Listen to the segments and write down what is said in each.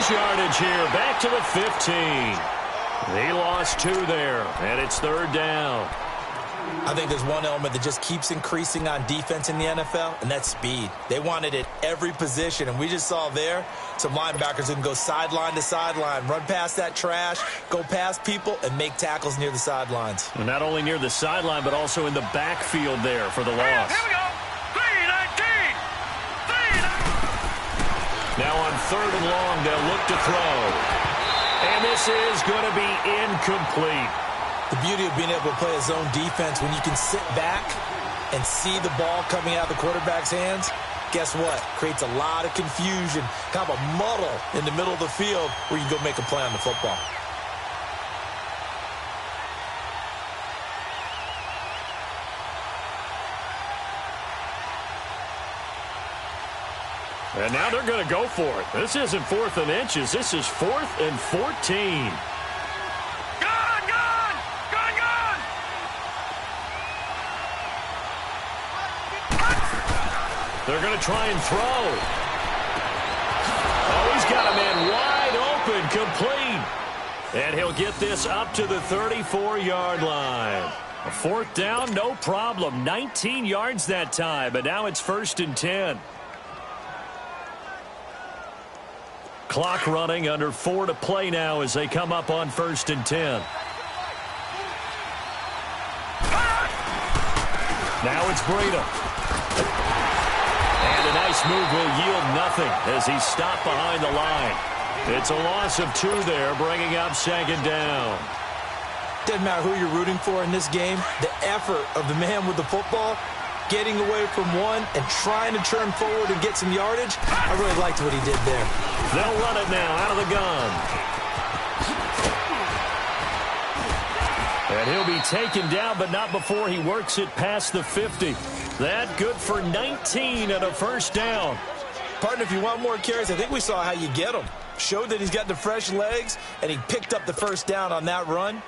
lose yardage here. Back to the 15. He lost 2 there, and it's 3rd down. I think there's one element that just keeps increasing on defense in the NFL, and that's speed. They want it at every position, and we just saw there some linebackers who can go sideline to sideline, run past that trash, go past people, and make tackles near the sidelines. And not only near the sideline, but also in the backfield there for the loss. Here we go. 3-19. Now on 3rd and long, they'll look to throw. And this is going to be incomplete. The beauty of being able to play a zone defense when you can sit back and see the ball coming out of the quarterback's hands, guess what? Creates a lot of confusion, kind of a muddle in the middle of the field where you go make a play on the football. And now they're going to go for it. This isn't 4th and inches. This is 4th and 14. They're going to try and throw. Oh, he's got a man wide open, complete. And he'll get this up to the 34-yard line. A 4th down, no problem. 19 yards that time, but now it's 1st and 10. Clock running, under 4 to play now as they come up on 1st and 10. Now it's Breida. And a nice move will yield nothing as he's stopped behind the line. It's a loss of 2 there, bringing up 2nd down. Doesn't matter who you're rooting for in this game. The effort of the man with the football, getting away from one and trying to turn forward and get some yardage, I really liked what he did there. They'll run it now out of the gun. And he'll be taken down, but not before he works it past the 50. That good for 19 and a 1st down. Partner, if you want more carries, I think we saw how you get him. Showed that he's got the fresh legs, and he picked up the 1st down on that run.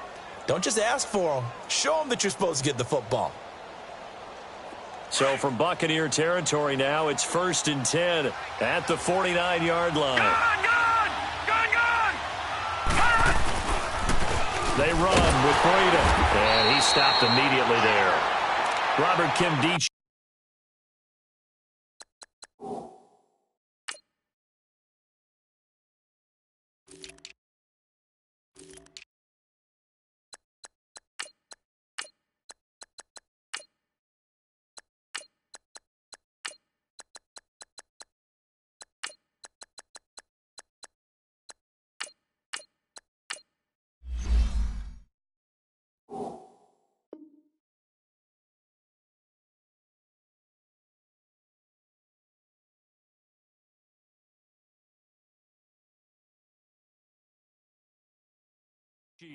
Don't just ask for him. Show him that you're supposed to get the football. So from Buccaneer territory now, it's 1st and 10 at the 49-yard line. Gone! They run with Breida, and he stopped immediately there. Robert Kimdichie.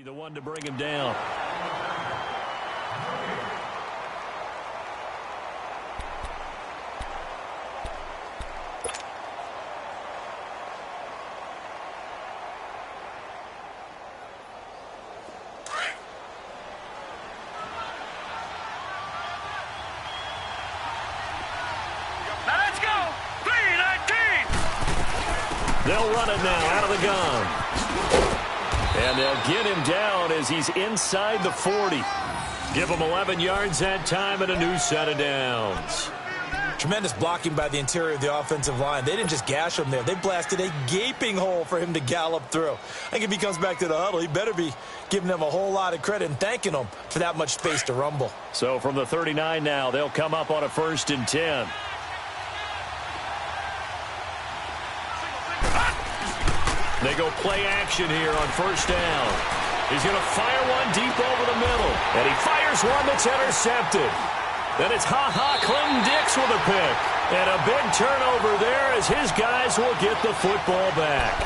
The one to bring him down. Now let's go! 3-19! They'll run it now out of the gun. And they'll get him down as he's inside the 40. Give him 11 yards that time and a new set of downs. Tremendous blocking by the interior of the offensive line. They didn't just gash him there. They blasted a gaping hole for him to gallop through. I think if he comes back to the huddle, he better be giving them a whole lot of credit and thanking them for that much space to rumble. So from the 39 now, they'll come up on a 1st and 10. They go play action here on 1st down. He's going to fire one deep over the middle. And he fires one that's intercepted. Then it's Clinton-Dix with a pick. And a big turnover there as his guys will get the football back.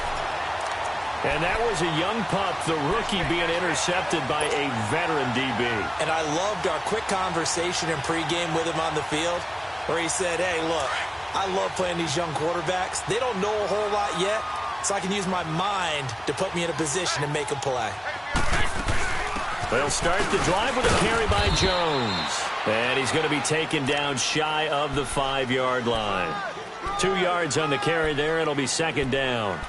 And that was a young pup, the rookie being intercepted by a veteran DB. And I loved our quick conversation in pregame with him on the field where he said, hey, look, I love playing these young quarterbacks. They don't know a whole lot yet. So I can use my mind to put me in a position to make a play. They'll start the drive with a carry by Jones. And he's going to be taken down shy of the 5-yard line. 2 yards on the carry there. It'll be 2nd down.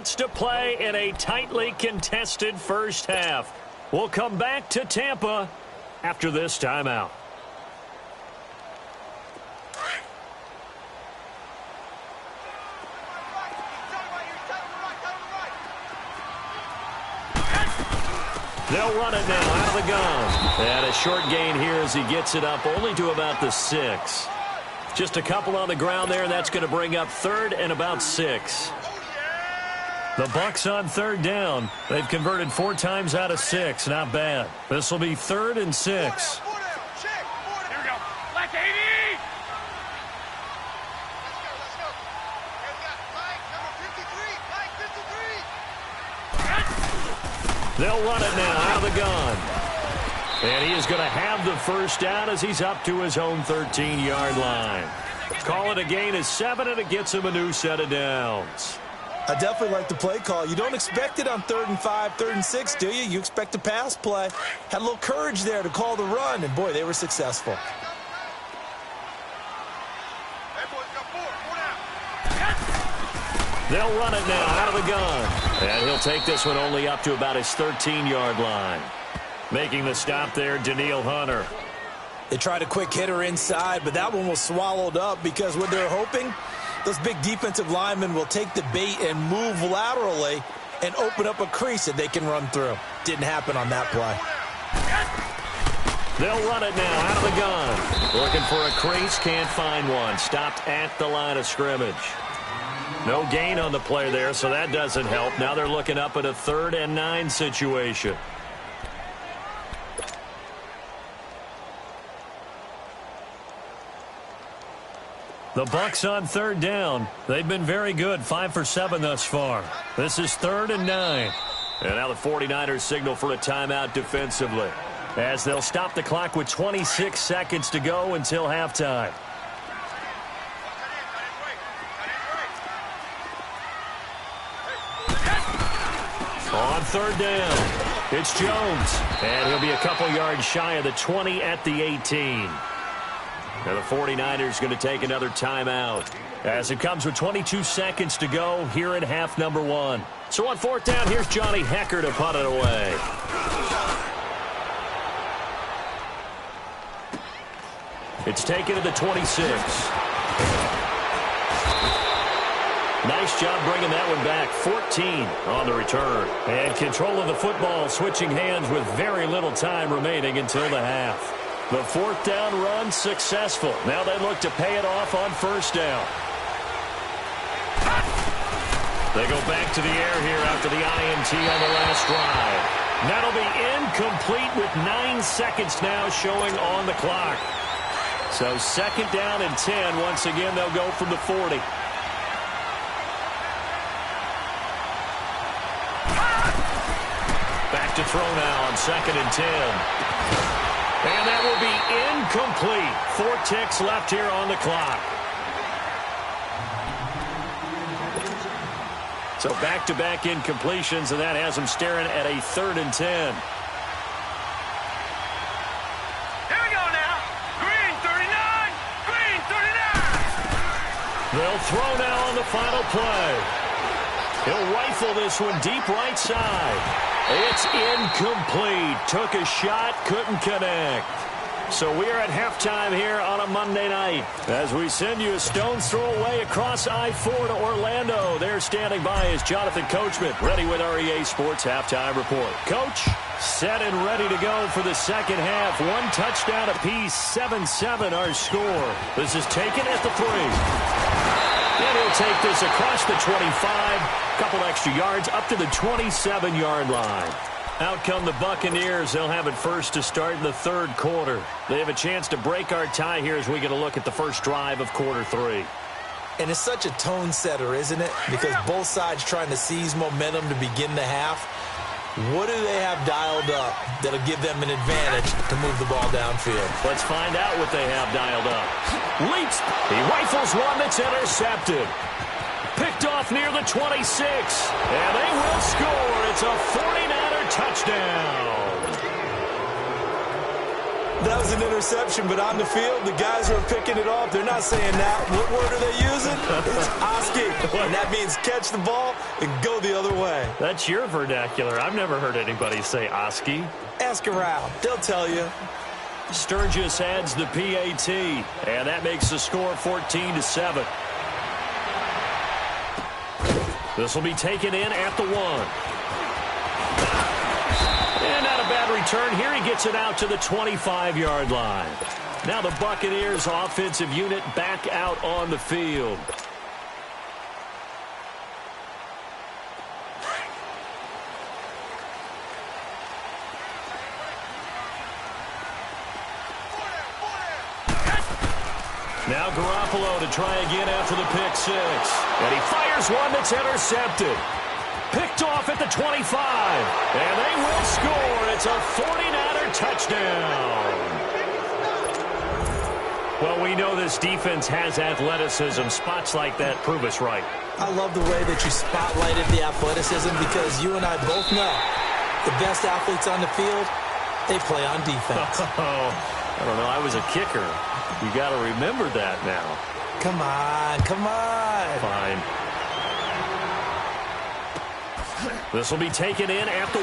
minutes to play in a tightly contested first half. We'll come back to Tampa after this timeout. They'll run it now out of the gun. And a short gain here as he gets it up only to about the 6. Just a couple on the ground there, and that's going to bring up 3rd and about 6. The Bucks on 3rd down. They've converted 4 times out of 6. Not bad. This will be 3rd and 6. Here we go. Like 80. They'll run it now out of the gun. And he is going to have the first down as he's up to his own 13-yard line. Call it a gain of 7, and it gets him a new set of downs. I definitely like the play call. You don't expect it on 3rd and 5, 3rd and 6, do you? You expect a pass play. Had a little courage there to call the run, and, boy, they were successful. They'll run it now out of the gun. And he'll take this one only up to about his 13-yard line. Making the stop there, Danielle Hunter. They tried a quick hitter inside, but that one was swallowed up because what they're hoping, those big defensive linemen will take the bait and move laterally and open up a crease that they can run through. Didn't happen on that play. They'll run it now out of the gun. Looking for a crease, can't find one. Stopped at the line of scrimmage. No gain on the play there, so that doesn't help. Now they're looking up at a 3rd and 9 situation. The Bucks on 3rd down. They've been very good, 5 for 7 thus far. This is 3rd and 9. And now the 49ers signal for a timeout defensively, as they'll stop the clock with 26 seconds to go until halftime. On 3rd down, it's Jones, and he'll be a couple yards shy of the 20 at the 18. Now the 49ers going to take another timeout as it comes with 22 seconds to go here in half number 1. So on 4th down, here's Johnny Hecker to punt it away. It's taken to the 26. Nice job bringing that one back. 14 on the return. And control of the football switching hands with very little time remaining until the half. The 4th down run successful. Now they look to pay it off on 1st down. They go back to the air here after the INT on the last drive. That'll be incomplete with 9 seconds now showing on the clock. So 2nd down and 10. Once again, they'll go from the 40. Back to throw now on 2nd and 10. And that will be incomplete. 4 ticks left here on the clock. So back-to-back incompletions, and that has them staring at a 3rd and 10. Here we go now. Green 39. Green 39. They'll throw now on the final play. He'll rifle this one deep right side. It's incomplete. Took a shot, couldn't connect. So we are at halftime here on a Monday night as we send you a stone's throw away across I-4 to Orlando. There standing by is Jonathan Coachman, ready with our EA Sports Halftime Report. Coach, set and ready to go for the second half. 1 touchdown apiece, 7-7 our score. This is taken at the 3. And he'll take this across the 25, couple extra yards up to the 27-yard line. Out come the Buccaneers. They'll have it first to start in the 3rd quarter. They have a chance to break our tie here as we get a look at the first drive of quarter 3. And it's such a tone setter, isn't it? Because both sides trying to seize momentum to begin the half. What do they have dialed up that'll give them an advantage to move the ball downfield? Let's find out what they have dialed up. Leaps. He rifles one that's intercepted. Picked off near the 26. And they will score. It's a 49er touchdown. That was an interception, but on the field, the guys who are picking it off, they're not saying that. What word are they using? It's Oski, and that means catch the ball and go the other way. That's your vernacular. I've never heard anybody say Oski. Ask around. They'll tell you. Sturgis adds the PAT, and that makes the score 14-7. This will be taken in at the 1. And not a bad return here. He gets it out to the 25-yard line. Now the Buccaneers offensive unit back out on the field. Now Garoppolo to try again after the pick 6. And he fires one that's intercepted. Picked off at the 25. And they will score. It's a 49er touchdown. Well, we know this defense has athleticism. Spots like that prove us right. I love the way that you spotlighted the athleticism because you and I both know the best athletes on the field, they play on defense. I don't know. I was a kicker. You got to remember that now. Come on, come on. Fine. This will be taken in at the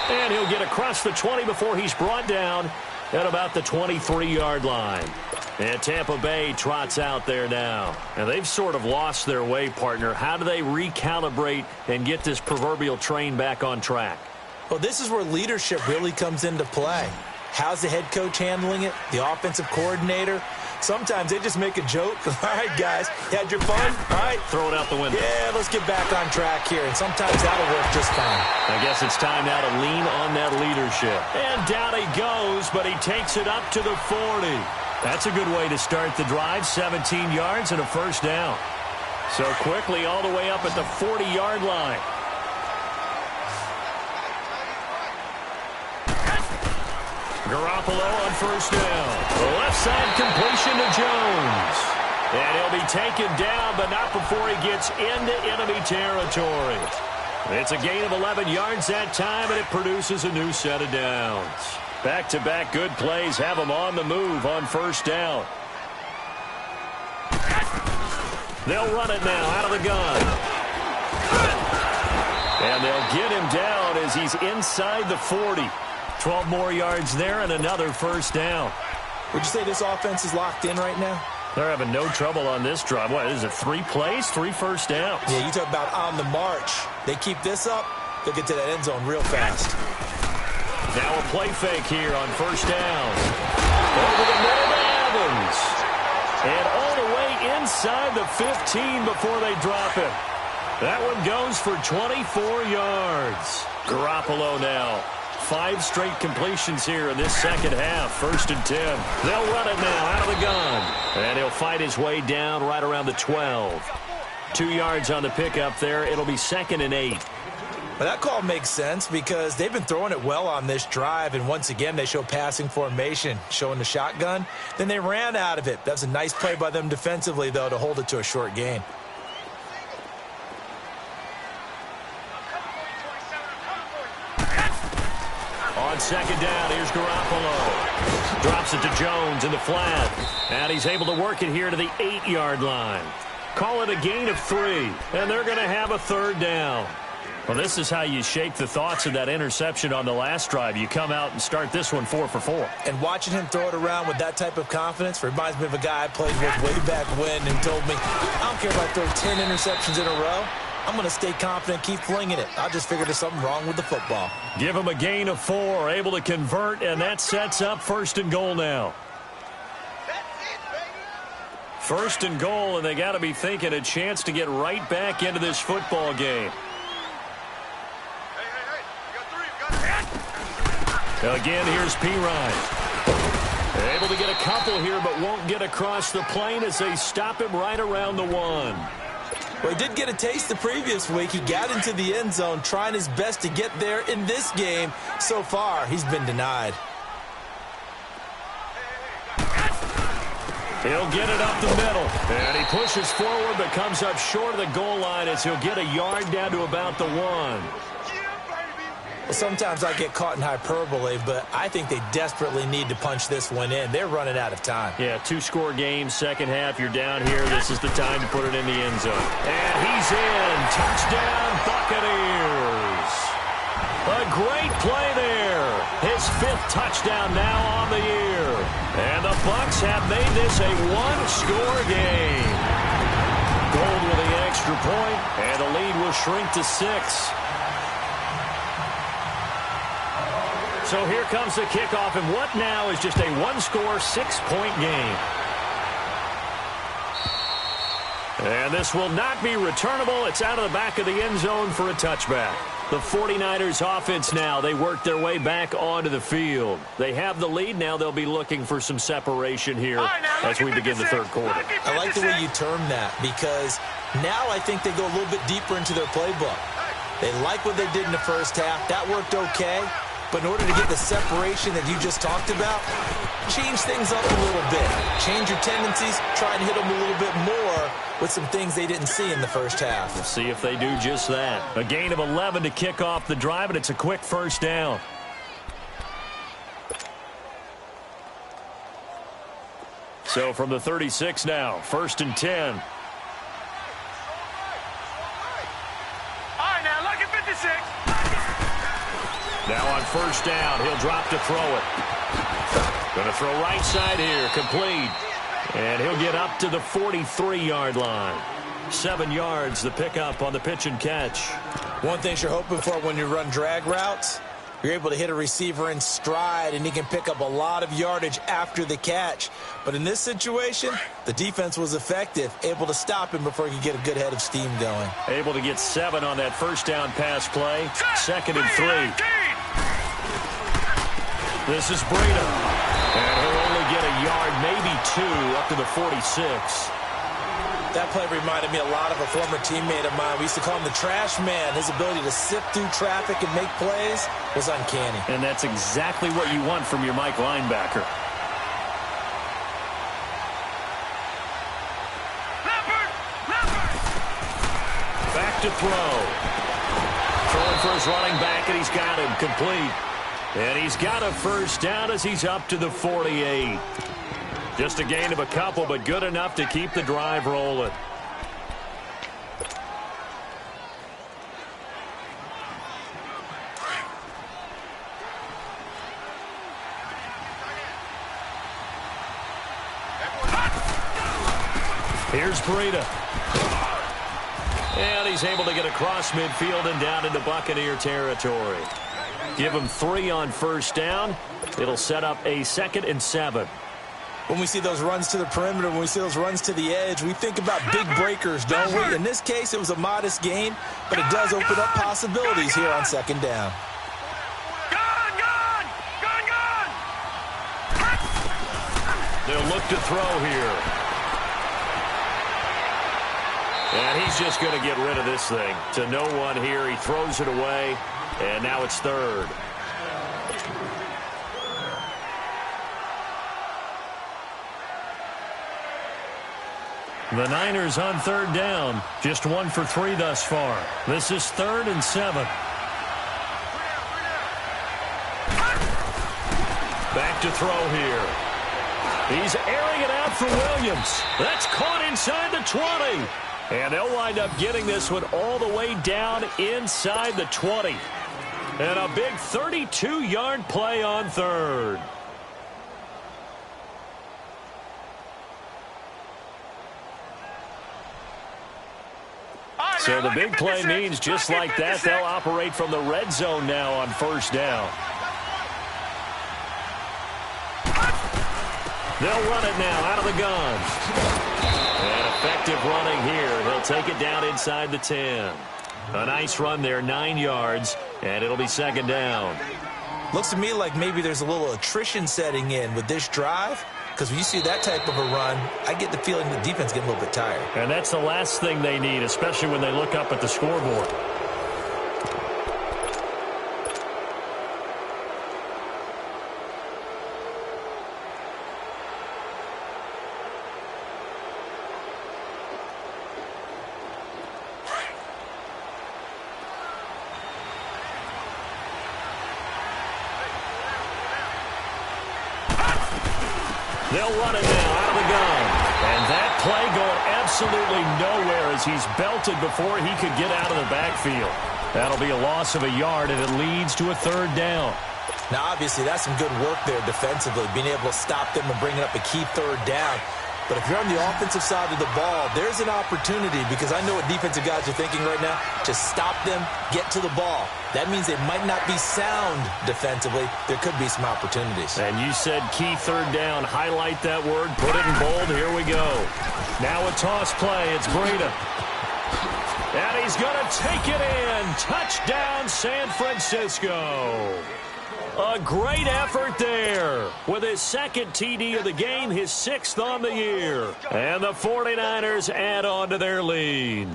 1. And he'll get across the 20 before he's brought down at about the 23-yard line. And Tampa Bay trots out there now. And they've sort of lost their way, partner. How do they recalibrate and get this proverbial train back on track? Well, this is where leadership really comes into play. How's the head coach handling it? The offensive coordinator? Sometimes they just make a joke. All right, guys, you had your fun? All right. Throw it out the window. Yeah, let's get back on track here. And sometimes that'll work just fine. I guess it's time now to lean on that leadership. And down he goes, but he takes it up to the 40. That's a good way to start the drive. 17 yards and a first down. So quickly all the way up at the 40-yard line. Garoppolo on first down. The left side completion to Jones. And he'll be taken down, but not before he gets into enemy territory. It's a gain of 11 yards that time, and it produces a new set of downs. Back-to-back good plays have him on the move on first down. They'll run it now out of the gun. And they'll get him down as he's inside the 40. 12 more yards there and another first down. Would you say this offense is locked in right now? They're having no trouble on this drive. What, is it 3 plays, 3 first downs? Yeah, you talk about on the march. They keep this up, they'll get to that end zone real fast. Now a play fake here on first down. Over the middle to Evans. And all the way inside the 15 before they drop it. That one goes for 24 yards. Garoppolo now. 5 straight completions here in this second half. First and 10. They'll run it now out of the gun. And he'll fight his way down right around the 12. 2 yards on the pickup there. It'll be second and 8. Well, that call makes sense because they've been throwing it well on this drive, and once again they show passing formation, showing the shotgun. Then they ran out of it. That's a nice play by them defensively, though, to hold it to a short gain. On second down, here's Garoppolo. Drops it to Jones in the flat. And he's able to work it here to the 8-yard line. Call it a gain of 3, and they're going to have a third down. Well, this is how you shake the thoughts of that interception on the last drive. You come out and start this one 4 for 4. And watching him throw it around with that type of confidence reminds me of a guy I played with way back when and told me, I don't care if I throw 10 interceptions in a row. I'm going to stay confident, keep flinging it. I just figured there's something wrong with the football. Give him a gain of 4, able to convert, and that sets up first and goal now. First and goal, and they got to be thinking a chance to get right back into this football game. Again, here's Pirine. Able to get a couple here, but won't get across the plane as they stop him right around the 1. Well, he did get a taste the previous week. He got into the end zone, trying his best to get there in this game. So far, he's been denied. He'll get it up the middle. And he pushes forward, but comes up short of the goal line as he'll get a yard down to about the 1. Well, sometimes I get caught in hyperbole, but I think they desperately need to punch this one in. They're running out of time. Yeah, two-score game, second half. You're down here. This is the time to put it in the end zone. And he's in. Touchdown, Buccaneers. A great play there. His 5th touchdown now on the year. And the Bucs have made this a one-score game. Gold with the extra point, and the lead will shrink to 6. So here comes the kickoff, and what now is just a one-score, 6-point game. And this will not be returnable. It's out of the back of the end zone for a touchback. The 49ers offense now, they work their way back onto the field. They have the lead. Now they'll be looking for some separation here as we begin the third quarter. I like the way you term that, because now I think they go a little bit deeper into their playbook. They like what they did in the first half. That worked okay. But in order to get the separation that you just talked about, change things up a little bit. Change your tendencies. Try and hit them a little bit more with some things they didn't see in the first half. We'll see if they do just that. A gain of 11 to kick off the drive, and it's a quick first down. So from the 36 now, 1st and 10. All right, now, look at 56. Now on first down, he'll drop to throw it. Going to throw right side here, complete. And he'll get up to the 43-yard line. 7 yards, the pickup on the pitch and catch. One thing you're hoping for when you run drag routes, you're able to hit a receiver in stride, and he can pick up a lot of yardage after the catch. But in this situation, the defense was effective, able to stop him before he could get a good head of steam going. Able to get 7 on that first down pass play. 2nd and 3. This is Breida. And he'll only get a yard, maybe 2, up to the 46. That play reminded me a lot of a former teammate of mine. We used to call him the trash man. His ability to sift through traffic and make plays was uncanny. And that's exactly what you want from your Mike linebacker. Back to throw. Throwing for his running back, and he's got him complete. And he's got a first down as he's up to the 48. Just a gain of a couple, but good enough to keep the drive rolling. Here's Breida. And he's able to get across midfield and down into Buccaneer territory. Give him 3 on first down. It'll set up a 2nd and 7. When we see those runs to the perimeter, when we see those runs to the edge, we think about big breakers, don't we? In this case, it was a modest gain, but it does open up possibilities here on 2nd down. They'll look to throw here. And he's just going to get rid of this thing. To no one here. He throws it away, and now it's 3rd. The Niners on 3rd down. Just 1 for 3 thus far. This is 3rd and 7. Back to throw here. He's airing it out for Williams. That's caught inside the 20. And they'll wind up getting this one all the way down inside the 20. And a big 32-yard play on 3rd. So the big play means just like that, they'll operate from the red zone now on first down. They'll run it now out of the gun. And effective running here. They'll take it down inside the 10. A nice run there, 9 yards, and it'll be 2nd down. Looks to me like maybe there's a little attrition setting in with this drive, because when you see that type of a run, I get the feeling the defense getting a little bit tired. And that's the last thing they need, especially when they look up at the scoreboard. They'll run it now out of the gun. And that play going absolutely nowhere as he's belted before he could get out of the backfield. That'll be a loss of a yard, and it leads to a third down. Now, obviously, that's some good work there defensively, being able to stop them and bringing up a key third down. But if you're on the offensive side of the ball, there's an opportunity, because I know what defensive guys are thinking right now. Just stop them, get to the ball. That means they might not be sound defensively. There could be some opportunities. And you said key third down. Highlight that word. Put it in bold. Here we go. Now a toss play. It's Breida. And he's going to take it in. Touchdown, San Francisco. A great effort there with his second TD of the game, his 6th on the year. And the 49ers add on to their lead.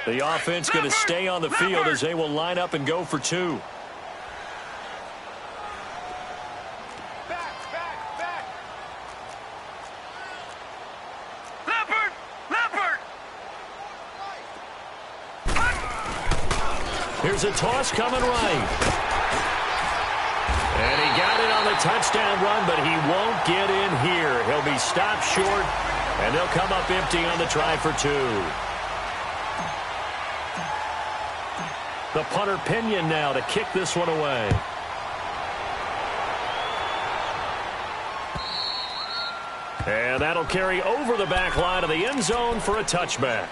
The offense going to stay on the field as they will line up and go for 2. Here's a toss coming right. And he got it on the touchdown run, but he won't get in here. He'll be stopped short, and they'll come up empty on the try for 2. The punter Pinion now to kick this one away. And that'll carry over the back line of the end zone for a touchback.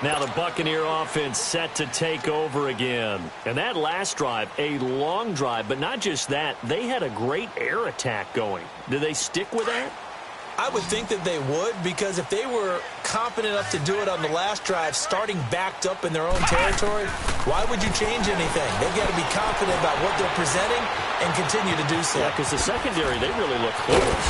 Now the Buccaneer offense set to take over again. And that last drive, a long drive, but not just that. They had a great air attack going. Do they stick with that? I would think that they would, because if they were confident enough to do it on the last drive, starting backed up in their own territory, why would you change anything? They've got to be confident about what they're presenting and continue to do so. Yeah, because the secondary, they really look close.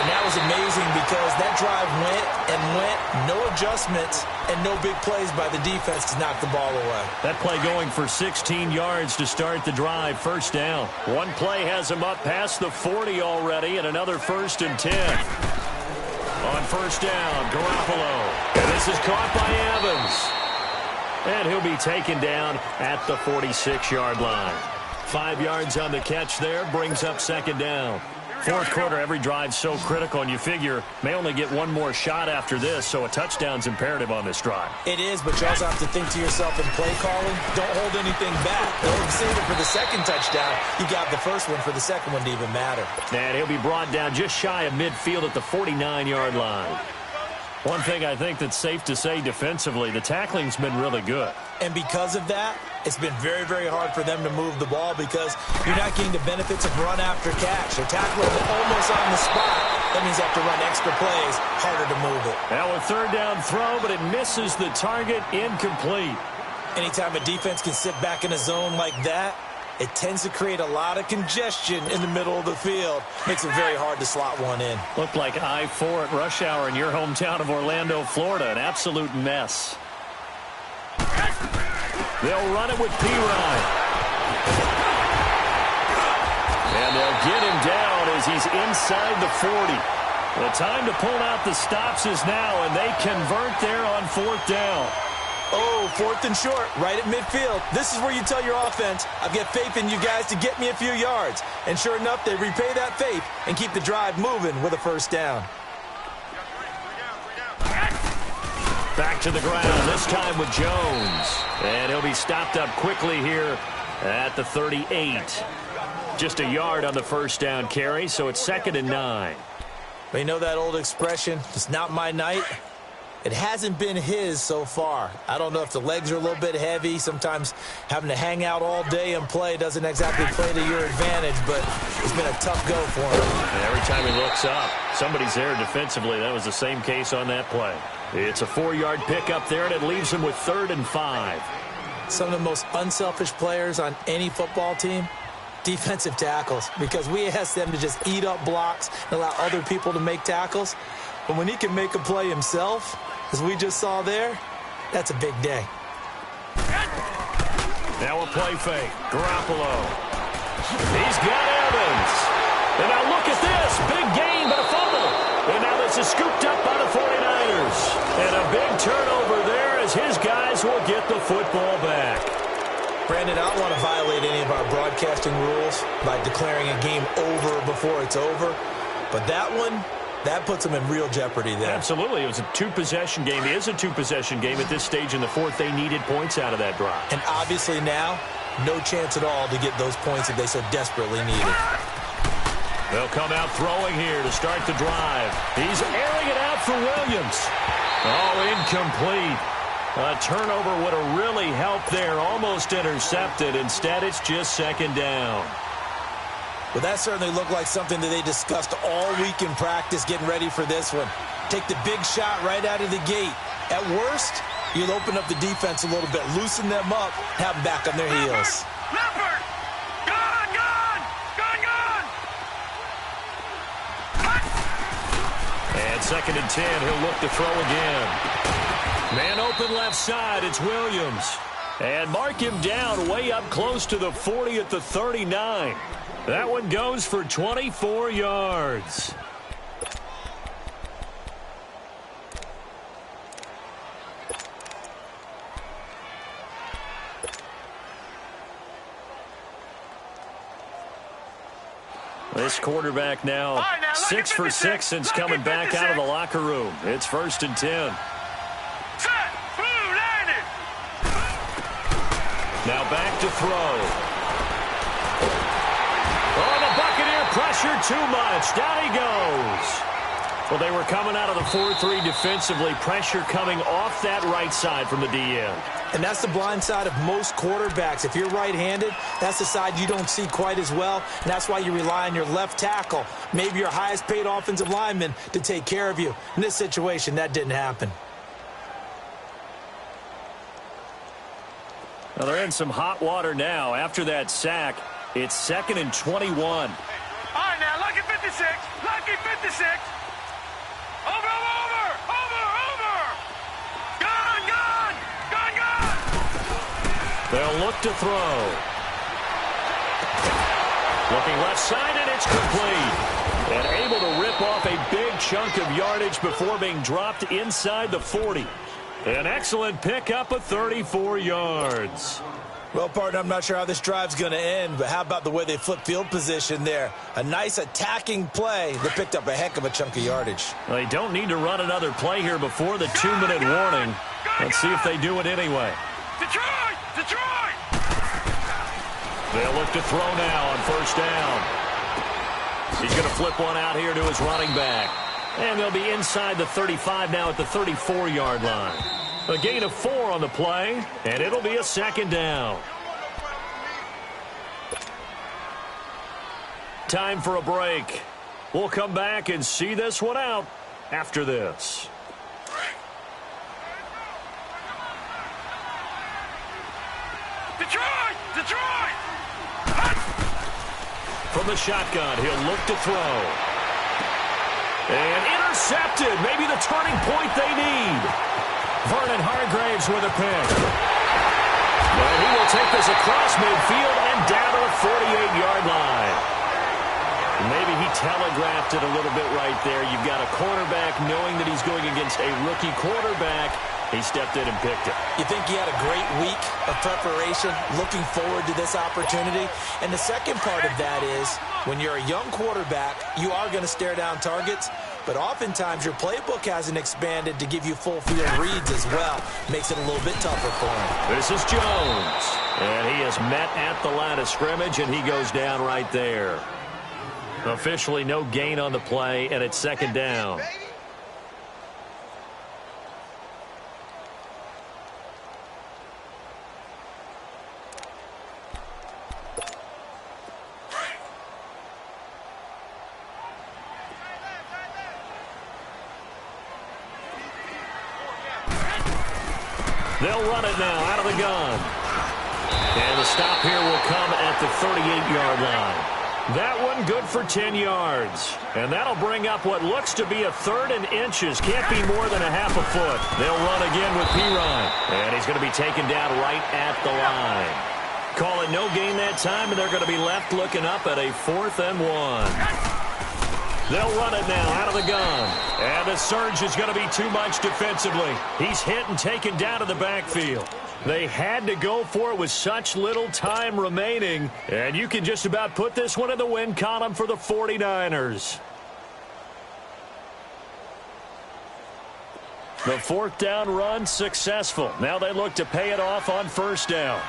And that was amazing because that drive went and went, no adjustments, and no big plays by the defense to knock the ball away. That play going for 16 yards to start the drive, first down. One play has him up past the 40 already, and another 1st and 10. On first down, Garoppolo. And this is caught by Evans. And he'll be taken down at the 46-yard line. 5 yards on the catch there, brings up second down. Fourth quarter, every drive's so critical, and you figure may only get one more shot after this, so a touchdown's imperative on this drive. It is, but you also have to think to yourself in play calling, don't hold anything back. Don't save it for the second touchdown. You got the first one for the second one to even matter. And he'll be brought down just shy of midfield at the 49-yard line. One thing I think that's safe to say defensively, the tackling's been really good. And because of that, it's been very, very hard for them to move the ball because you're not getting the benefits of run after catch. They're tackling almost on the spot. That means they have to run extra plays, harder to move it. Now a third down throw, but it misses the target, incomplete. Anytime a defense can sit back in a zone like that, it tends to create a lot of congestion in the middle of the field. Makes it very hard to slot one in. Looked like I-4 at rush hour in your hometown of Orlando, Florida. An absolute mess. They'll run it with P-Ryan. And they'll get him down as he's inside the 40. The time to pull out the stops is now, and they convert there on fourth down. Oh, 4th and short, right at midfield. This is where you tell your offense, I've got faith in you guys to get me a few yards. And sure enough, they repay that faith and keep the drive moving with a first down. Back to the ground, this time with Jones. And he'll be stopped up quickly here at the 38. Just a yard on the first down carry, so it's 2nd and 9. But you know that old expression, it's not my night? It hasn't been his so far. I don't know if the legs are a little bit heavy. Sometimes having to hang out all day and play doesn't exactly play to your advantage, but it's been a tough go for him. And every time he looks up, somebody's there defensively. That was the same case on that play. It's a 4-yard pickup there, and it leaves him with 3rd and 5. Some of the most unselfish players on any football team, defensive tackles, because we ask them to just eat up blocks and allow other people to make tackles. But when he can make a play himself, as we just saw there, that's a big day. Now a play fake. Garoppolo. He's got Evans. And now look at this. Big gain, but a fumble. And now this is scooped up by the 49ers. And a big turnover there as his guys will get the football back. Brandon, I don't want to violate any of our broadcasting rules by declaring a game over before it's over. But that one That puts them in real jeopardy there. Absolutely. It was a two-possession game. It is a two-possession game at this stage in the fourth. They needed points out of that drive. And obviously now, no chance at all to get those points that they so desperately needed. They'll come out throwing here to start the drive. He's airing it out for Williams. Oh, incomplete. A turnover would have really helped there. Almost intercepted. Instead, it's just second down. Well, that certainly looked like something that they discussed all week in practice getting ready for this one. Take the big shot right out of the gate. At worst, you'll open up the defense a little bit, loosen them up, have them back on their heels. Leopard! Gone! Gone! Gone! Gone! And 2nd and 10, he'll look to throw again. Man open left side, it's Williams. And mark him down way up close to the 40 at the 39. That one goes for 24 yards. This quarterback now 6 for 6 since coming back out of the locker room. It's 1st and 10. Set! Blue landed! Now back to throw. Oh, the Buccaneer pressure too much. Down he goes. Well, they were coming out of the 4-3 defensively. Pressure coming off that right side from the DN. And that's the blind side of most quarterbacks. If you're right-handed, that's the side you don't see quite as well. And that's why you rely on your left tackle, maybe your highest-paid offensive lineman, to take care of you. In this situation, that didn't happen. Well, they're in some hot water now. After that sack, it's 2nd and 21. All right, now, lucky 56. Lucky 56. Over, over, over, over. Gone, gone, gone, gone. They'll look to throw. Looking left side, and it's complete. And able to rip off a big chunk of yardage before being dropped inside the 40. An excellent pickup of 34 yards. Well, partner, I'm not sure how this drive's going to end, but how about the way they flip field position there? A nice attacking play that picked up a heck of a chunk of yardage. They don't need to run another play here before the 2-minute warning. Let's see if they do it anyway. Detroit! Detroit! They'll look to throw now on 1st down. He's going to flip one out here to his running back. And they'll be inside the 35 now at the 34-yard line. A gain of 4 on the play, and it'll be a 2nd down. Time for a break. We'll come back and see this one out after this. Detroit! Detroit! From the shotgun, he'll look to throw. And intercepted. Maybe the turning point they need. Vernon Hargraves with a pick. And he will take this across midfield and down to the 48-yard line. Maybe he telegraphed it a little bit right there. You've got a quarterback knowing that he's going against a rookie quarterback. He stepped in and picked it. You think he had a great week of preparation, looking forward to this opportunity? And the second part of that is, when you're a young quarterback, you are going to stare down targets, but oftentimes your playbook hasn't expanded to give you full field reads as well. Makes it a little bit tougher for him. This is Jones, and he is met at the line of scrimmage, and he goes down right there. Officially no gain on the play, and it's 2nd down. They'll run it now out of the gun. And the stop here will come at the 38-yard line. That one good for 10 yards. And that'll bring up what looks to be a 3rd and inches. Can't be more than a half a foot. They'll run again with Pirine. And he's going to be taken down right at the line. Call it no gain that time, and they're going to be left looking up at a 4th and 1. They'll run it now out of the gun. And the surge is going to be too much defensively. He's hit and taken down to the backfield. They had to go for it with such little time remaining. And you can just about put this one in the win column for the 49ers. The fourth down run successful. Now they look to pay it off on first down.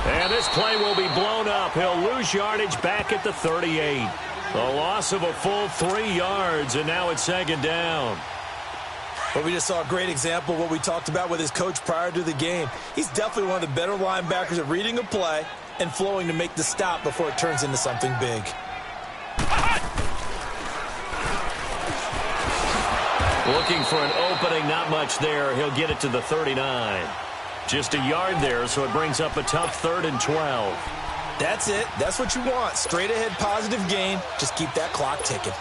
And this play will be blown up. He'll lose yardage back at the 38. A loss of a full 3 yards, and now it's second down. But we just saw a great example of what we talked about with his coach prior to the game. He's definitely one of the better linebackers at reading a play and flowing to make the stop before it turns into something big. Looking for an opening, not much there. He'll get it to the 39. Just a yard there, so it brings up a tough 3rd and 12. That's it. That's what you want. Straight ahead positive gain. Just keep that clock ticking.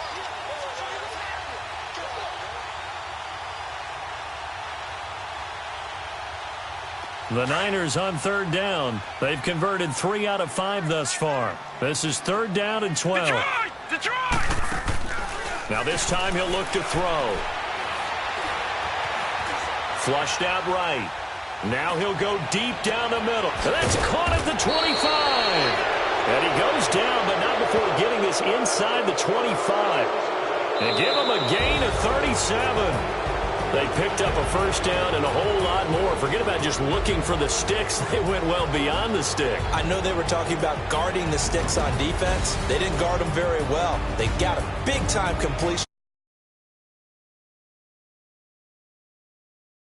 The Niners on 3rd down. They've converted 3 out of 5 thus far. This is 3rd down and 12. Detroit! Now this time he'll look to throw. Flushed out right. Now he'll go deep down the middle. That's caught at the 25. And he goes down, but not before getting this inside the 25. And give him a gain of 37. They picked up a first down and a whole lot more. Forget about just looking for the sticks. They went well beyond the stick. I know they were talking about guarding the sticks on defense. They didn't guard them very well. They got a big-time completion.